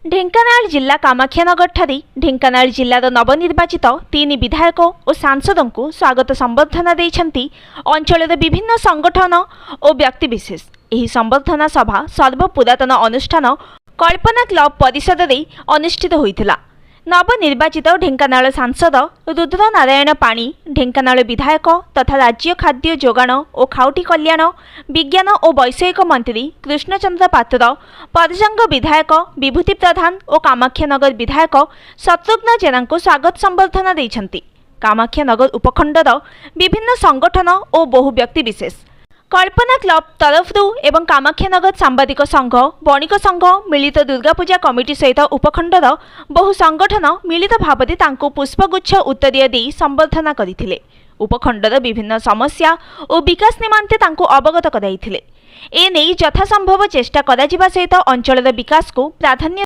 ढेंकानाल जिला कामाख्यानगर ठारे ढेंकानाल जिलार नवनिर्वाचित 3 विधायक और सांसद को स्वागत संबर्धना देइछंती अंचलर विभिन्न संगठन और व्यक्तिविशेष। एही संबर्धना सभा सर्वपुरातन अनुष्ठान कल्पना क्लब परिसर रे अनुष्ठित होइथिला। नवनिर्वाचित ढेंकानाल सांसद रुद्र नारायण पाणी, ढेंकानाल विधायक तथा राज्य खाद्य जोगाण और खाउटी कल्याण विज्ञान और वैषयिक मंत्री कृष्णचंद्र पात्र, परजंग विधायक विभूति प्रधान और कामाख्यानगर विधायक शत्रुघ्न जेना को स्वागत संबर्धना देइछंती। कामाख्यानगर उपखंडर विभिन्न संगठन और बहु व्यक्तिविशेष, कल्पना क्लब तरफरू एवं कामाख्यानगर सांबादिक संघ, बणिक संघ, मिलित दुर्गापूजा कमिटी सहित उपखंडर बहु संगठन मिलित भावरे तांको पुष्पगुच्छ उत्तरीय दे संबर्धना करथिले। उपखंडर विभिन्न समस्या और विकास निमंते तांको अवगत कराइथिले। एने यथासंभव चेष्टा कराजिबा सहित अंचलर विकास को प्राधान्य